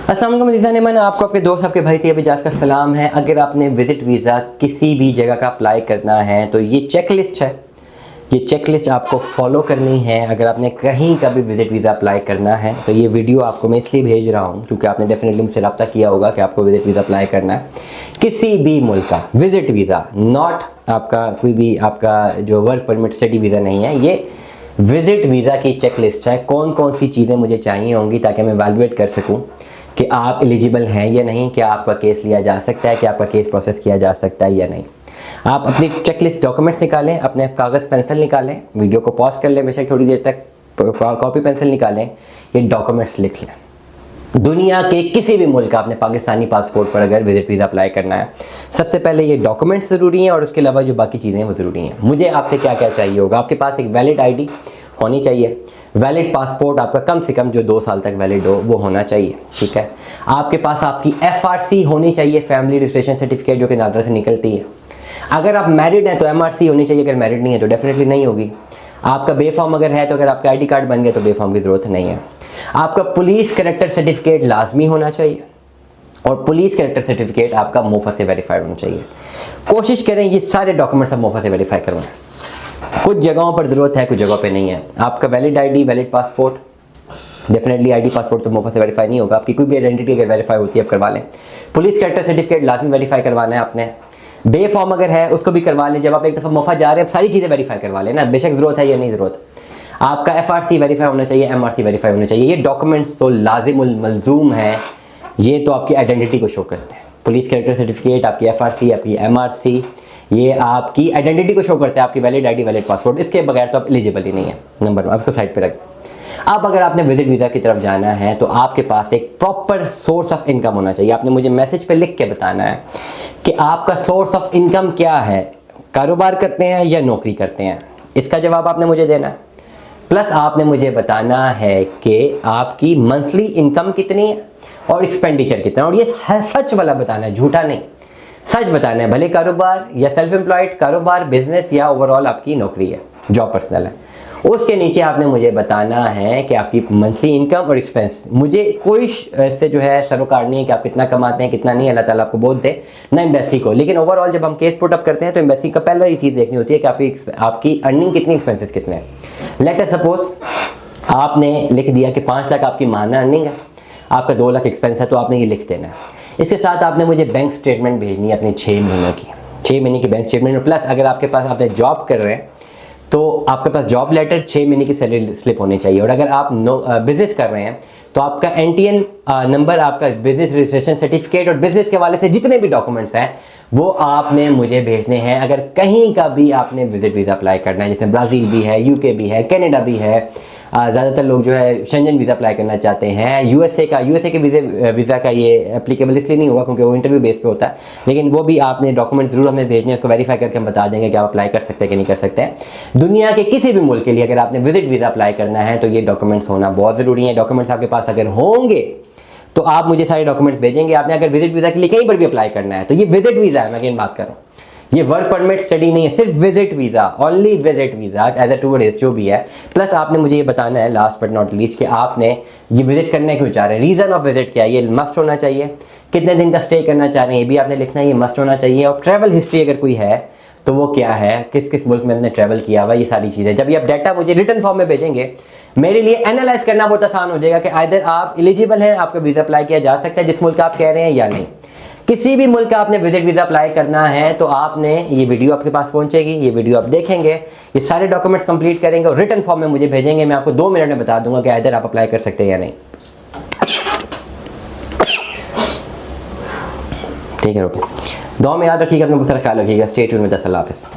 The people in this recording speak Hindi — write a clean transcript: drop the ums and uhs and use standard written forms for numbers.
अस्सलाम वालेकुम अज़ीज़ान एमन, आपको आपके दोस्त आपके भाई तैयब इजाज़ का सलाम है। अगर आपने विज़िट वीज़ा किसी भी जगह का अप्लाई करना है तो ये चेक लिस्ट है, ये चेक लिस्ट आपको फॉलो करनी है। अगर आपने कहीं का भी विज़िट वीज़ा अप्लाई करना है तो ये वीडियो आपको मैं इसलिए भेज रहा हूँ क्योंकि आपने डेफिनेटली मुझसे रब्ता किया होगा कि आपको विज़िट वीज़ा अप्लाई करना है किसी भी मुल्क का। विज़िट वीज़ा, नॉट आपका कोई भी आपका जो वर्क परमिट स्टडी वीज़ा नहीं है, ये विज़िट वीज़ा की चेक लिस्ट है। कौन कौन सी चीज़ें मुझे चाहिए होंगी ताकि मैं वैल्यूएट कर सकूँ कि आप एलिजिबल हैं या नहीं, क्या आपका केस लिया जा सकता है, क्या आपका केस प्रोसेस किया जा सकता है या नहीं। आप अपनी चेकलिस्ट डॉक्यूमेंट्स निकालें, अपने कागज़ पेंसिल निकालें, वीडियो को पॉज कर लें बेशक थोड़ी देर तक, कॉपी पेंसिल निकालें, ये डॉक्यूमेंट्स लिख लें। दुनिया के किसी भी मुल्क का आपने पाकिस्तानी पासपोर्ट पर अगर विज़िट वीज़ा अप्लाई करना है, सबसे पहले ये डॉक्यूमेंट्स ज़रूरी हैं और उसके अलावा जो बाकी चीज़ें हैं वो ज़रूरी हैं। मुझे आपसे क्या क्या चाहिए होगा, आपके पास एक वैलिड आईडी होनी चाहिए, वैलिड पासपोर्ट आपका कम से कम जो 2 साल तक वैलिड हो वो होना चाहिए, ठीक है। आपके पास आपकी FRC होनी चाहिए, फैमिली रजिस्ट्रेशन सर्टिफिकेट, जो कि नादरा से निकलती है। अगर आप मैरिड हैं तो MRC होनी चाहिए, अगर मैरिड नहीं है तो डेफिनेटली नहीं होगी। आपका बेफॉर्म अगर है तो अगर आपका ID कार्ड बन गया तो बेफॉर्म की ज़रूरत नहीं है। आपका पुलिस कैरेक्टर सर्टिफिकेट लाजमी होना चाहिए और पुलिस कैरेक्टर सर्टिफिकेट आपका मोफा से वेरीफाइड होना चाहिए। कोशिश करें ये सारे डॉक्यूमेंट्स आप मोफा से वेरीफाई करवाएं। कुछ जगहों पर ज़रूरत है, कुछ जगहों पे नहीं है। आपका valid ID, valid passport, definitely ID passport तो मोफा से वेरीफाई नहीं होगा, आपकी कोई भी आइडेंटिटी अगर वेरीफाई होती है आप करवा लें। पुलिस कैरेक्टर सर्टिफिकेट लाजमी वेरीफाई करवाना है आपने। बे फॉर्म अगर है उसको भी करवा लें, जब आप एक दफ़ा मोफा जा रहे हैं सारी चीज़ें वेरीफाई करवा लें ना, बेशक ज़रूरत है या नहीं ज़रूरत। आपका FRC वेरीफाई होना चाहिए, MRC वेरीफाई होना चाहिए। ये डॉक्यूमेंट्स तो लाजिमुल मलजूम हैं, ये तो आपकी आइडेंटिटी को शो करते हैं। पुलिस कैरेक्टर सर्टिफिकेट, आपकी FRC, आपकी MRC, ये आपकी आइडेंटिटी को शो करता है, आपकी वैलिड आईडी, वैलिड पासपोर्ट। इसके बगैर तो आप एलिजिबल ही नहीं है। नंबर 1 आपको साइड पे रख। अब अगर आपने विजिट वीज़ा की तरफ जाना है तो आपके पास एक प्रॉपर सोर्स ऑफ इनकम होना चाहिए। आपने मुझे मैसेज पे लिख के बताना है कि आपका सोर्स ऑफ इनकम क्या है, कारोबार करते हैं या नौकरी करते हैं, इसका जवाब आपने मुझे देना है। प्लस आपने मुझे बताना है कि आपकी मंथली इनकम कितनी है और एक्सपेंडिचर कितना है, और ये सच वाला बताना है, झूठा नहीं, सच बताना है। भले कारोबार या सेल्फ एम्प्लॉयड कारोबार, बिजनेस या ओवरऑल आपकी नौकरी है, जॉब पर्सनल है। उसके नीचे आपने मुझे बताना है कि आपकी मंथली इनकम और एक्सपेंस। मुझे कोई इससे जो है सरोकार नहीं है कि आप कितना कमाते हैं कितना नहीं, अल्लाह ताला आपको बहुत दे ना एम्बेसी को। लेकिन ओवरऑल जब हम केस पुट अप करते हैं तो एम्बेसी का पहला ये चीज़ देखनी होती है कि आपकी अर्निंग कितनी, एक्सपेंसेस कितने हैं। लेट अस सपोज आपने लिख दिया कि 5 लाख आपकी माहाना अर्निंग है, आपका 2 लाख एक्सपेंस है, तो आपने ये लिख देना है। इसके साथ आपने मुझे बैंक स्टेटमेंट भेजनी है अपनी 6 महीने की, 6 महीने की बैंक स्टेटमेंट। प्लस अगर आपके पास आपने जॉब कर रहे हैं तो आपके पास जॉब लेटर, 6 महीने की सैलरी स्लिप होनी चाहिए। और अगर आप बिजनेस कर रहे हैं तो आपका NTN नंबर, आपका बिजनेस रजिस्ट्रेशन सर्टिफिकेट और बिजनेस के हवाले से जितने भी डॉक्यूमेंट्स हैं वो आपने मुझे भेजने हैं। अगर कहीं का भी आपने विजिट वीज़ा अप्लाई करना है, जैसे ब्राज़ील भी है, UK भी है, कनाडा भी है, ज़्यादातर लोग जो है शेंजन वीज़ा अप्लाई करना चाहते हैं। USA के वीज़ा का ये एप्लीकेबल इसलिए नहीं होगा क्योंकि वो इंटरव्यू बेस पे होता है, लेकिन वो भी आपने डॉक्यूमेंट ज़रूर हमें भेजने, उसको वेरीफाई करके हम बता देंगे कि आप अप्लाई कर सकते हैं कि नहीं कर सकते हैं। दुनिया के किसी भी मुल्क के लिए अगर आपने विजिट वीज़ा अप्लाई करना है तो ये डॉक्यूमेंट्स होना बहुत ज़रूरी है। डॉक्यूमेंट्स आपके पास अगर होंगे तो आप मुझे सारे डॉक्यूमेंट्स भेजेंगे। आपने अगर विजिट वीज़ा के लिए कहीं पर भी अप्लाई करना है तो ये विजिट वीज़ा है, मैं अगेन बात कर रहा हूँ, ये वर्क परमिट स्टडी नहीं है, सिर्फ visit visa, only visit visa as a tourist जो भी है। प्लस आपने मुझे ये बताना है लास्ट बट नॉट लीस्ट कि आपने ये विजिट करने क्यों चाह रहे हैं, रीज़न ऑफ विजिट क्या है, ये मस्ट होना चाहिए। कितने दिन का स्टे करना चाह रहे हैं ये भी आपने लिखना है, ये मस्ट होना चाहिए। और ट्रैवल हिस्ट्री अगर कोई है तो वो क्या है, किस किस मुल्क में आपने ट्रैवल किया हुआ, ये सारी चीज़ें। जब ये आप डाटा मुझे रिटर्न फॉर्म में भेजेंगे मेरे लिए एनालाइज करना बहुत आसान हो जाएगा कि आइदर आप एलिजिबल हैं, आपका वीज़ा अप्लाई किया जा सकता है जिस मुल्क का आप कह रहे हैं या नहीं। किसी भी मुल्क का आपने विजिट वीज़ा अप्लाई करना है तो आपने ये वीडियो आपके पास पहुंचेगी, ये वीडियो आप देखेंगे, ये सारे डॉक्यूमेंट्स कंप्लीट करेंगे और रिटर्न फॉर्म में मुझे भेजेंगे। मैं आपको 2 मिनट में बता दूंगा कि इधर आप अप्लाई कर सकते हैं या नहीं। ठीक है, ओके। दुआ में याद रखिएगा, अपना बहुत सारा ख्याल रखिएगा। Stay tune with us. अल्लाह हाफ़िज़।